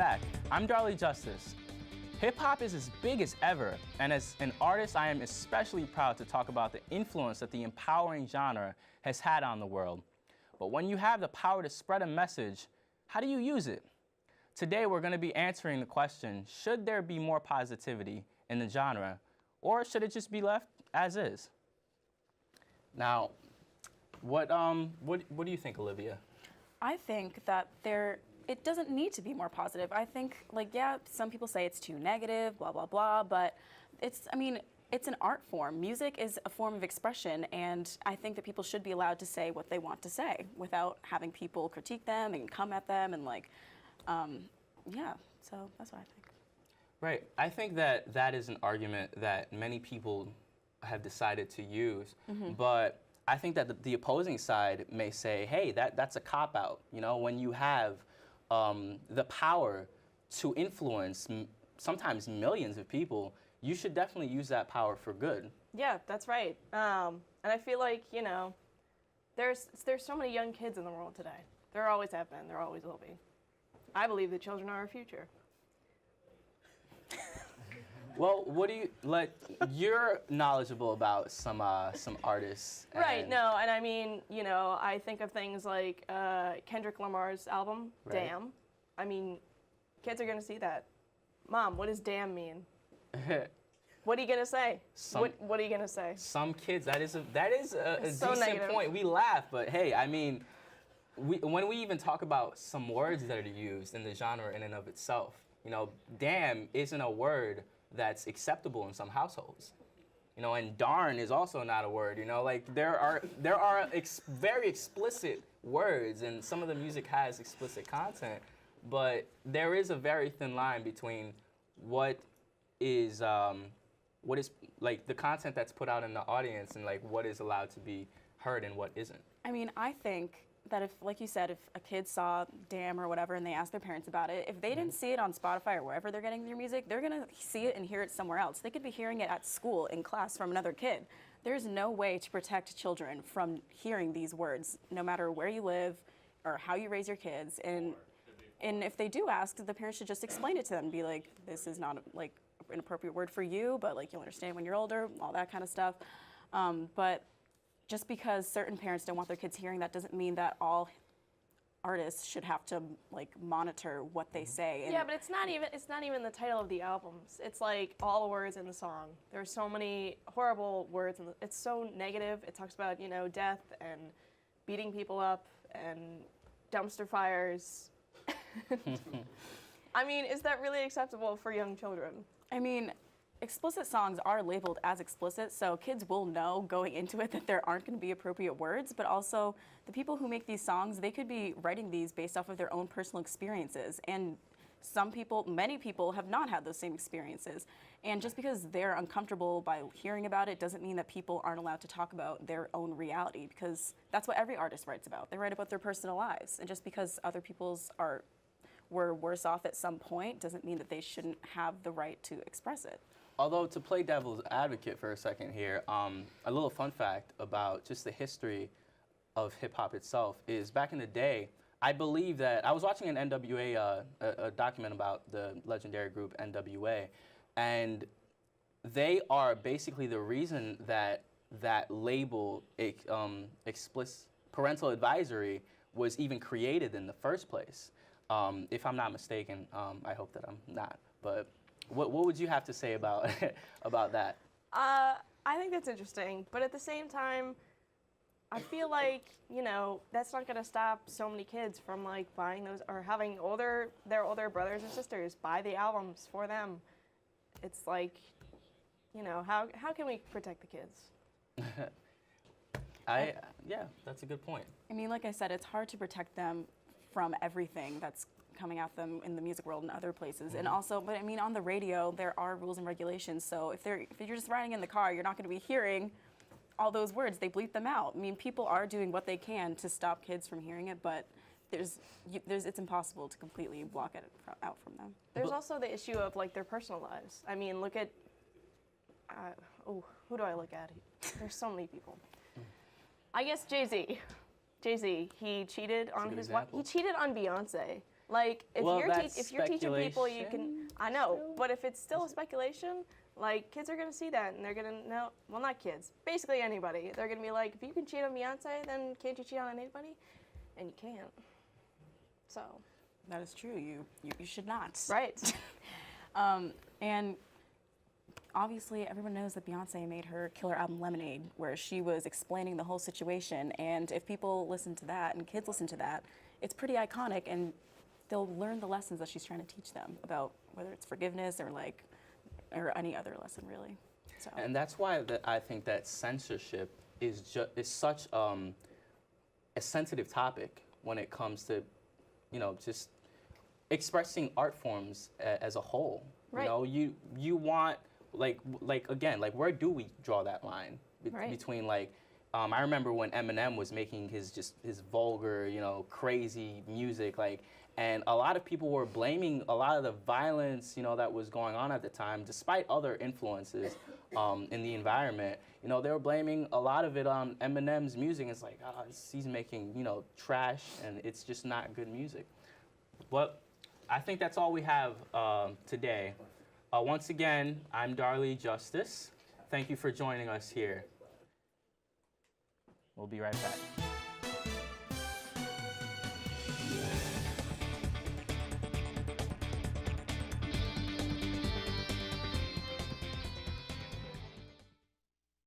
back. I'm Darley Justice. Hip-hop is as big as ever, and as an artist, I am especially proud to talk about the influence that the empowering genre has had on the world. But when you have the power to spread a message, how do you use it? Today, we're going to be answering the question, should there be more positivity in the genre, or should it just be left as is? Now, what do you think, Olivia? I think that it doesn't need to be more positive. I think, yeah, some people say it's too negative, blah, blah, blah, but it's an art form. Music is a form of expression, and I think that people should be allowed to say what they want to say without having people critique them and come at them and yeah, so that's what I think. Right. I think that that is an argument that many people have decided to use, but I think that the opposing side may say, hey, that's a cop-out. You know, when you have the power to influence sometimes millions of people, you should definitely use that power for good. Yeah, that's right. And I feel like, you know, there's so many young kids in the world today. There always have been, there always will be. I believe that children are our future. Well, what do you you're knowledgeable about some artists. Right, no, and I mean, you know, I think of things like Kendrick Lamar's album, Right. Damn. I mean, kids are gonna see that. Mom, what does damn mean? What are you gonna say? What are you gonna say? Some kids, that is a So decent negative. point. We laugh, but hey, I mean, when we even talk about some words that are used in the genre in and of itself, you know, damn isn't a word that's acceptable in some households. You know, and darn is also not a word. You know, like there are very explicit words, and some of the music has explicit content, but there is a very thin line between what is like the content that's put out in the audience and like what is allowed to be heard and what isn't. I mean, I think that if, like you said, if a kid saw Damn or whatever and they asked their parents about it, if they didn't see it on Spotify or wherever they're getting their music, they're gonna see it and hear it somewhere else. They could be hearing it at school, in class, from another kid. There's no way to protect children from hearing these words, no matter where you live or how you raise your kids. And if they do ask, the parents should just explain it to them and be like, this is not like an appropriate word for you, but like you'll understand when you're older, all that kind of stuff. But just because certain parents don't want their kids hearing that doesn't mean that all artists should have to like monitor what they say. And Yeah, but it's not even the title of the albums. It's like all the words in the song. There's so many horrible words, and it's so negative. It talks about, you know, death and beating people up and dumpster fires. I mean, is that really acceptable for young children? I mean, explicit songs are labeled as explicit, so kids will know going into it that there aren't going to be appropriate words, but also the people who make these songs, they could be writing these based off of their own personal experiences. And many people have not had those same experiences. And just because they're uncomfortable by hearing about it doesn't mean that people aren't allowed to talk about their own reality, because that's what every artist writes about. They write about their personal lives. And just because other people's were worse off at some point doesn't mean that they shouldn't have the right to express it. Although, to play devil's advocate for a second here, a little fun fact about just the history of hip-hop itself is back in the day, I believe that I was watching an NWA, a document about the legendary group NWA, and they are basically the reason that that label, explicit parental advisory, was even created in the first place. If I'm not mistaken, I hope that I'm not, but what would you have to say about about that? I think that's interesting, but at the same time, I feel like, you know, that's not gonna stop so many kids from like buying those or having their older brothers and sisters buy the albums for them. It's like, you know, how can we protect the kids? Yeah, that's a good point. I mean, like I said, it's hard to protect them from everything that's coming at them in the music world and other places. And also, but I mean, on the radio, there are rules and regulations. So if you're just riding in the car, you're not going to be hearing all those words. They bleep them out. I mean, people are doing what they can to stop kids from hearing it, but it's impossible to completely block it out from them. There's also the issue of like their personal lives. I mean, look at, who do I look at? There's so many people. I guess Jay-Z. He cheated on his wife. He cheated on Beyonce. Like, if Well, you're that's if you're teaching people, you can. speculation, I know, but if it's still speculation, like kids are gonna see that and they're gonna know. Well, not kids. Basically anybody. They're gonna be like, if you can cheat on Beyonce, then can't you cheat on anybody? And you can't. So. That is true. You should not. Right. And obviously, everyone knows that Beyonce made her killer album Lemonade, where she was explaining the whole situation. And if people listen to that and kids listen to that, it's pretty iconic, and they'll learn the lessons that she's trying to teach them about whether it's forgiveness or any other lesson, really. So. And that's why I think that censorship is such a sensitive topic when it comes to, just expressing art forms as a whole. Right. You want like again, like where do we draw that line Right. between like I remember when Eminem was making his vulgar, crazy music, and a lot of people were blaming a lot of the violence, that was going on at the time, despite other influences in the environment. They were blaming a lot of it on Eminem's music. It's like, he's making, trash, and it's just not good music. But I think that's all we have today. Once again, I'm Darley Justice. Thank you for joining us here. We'll be right back.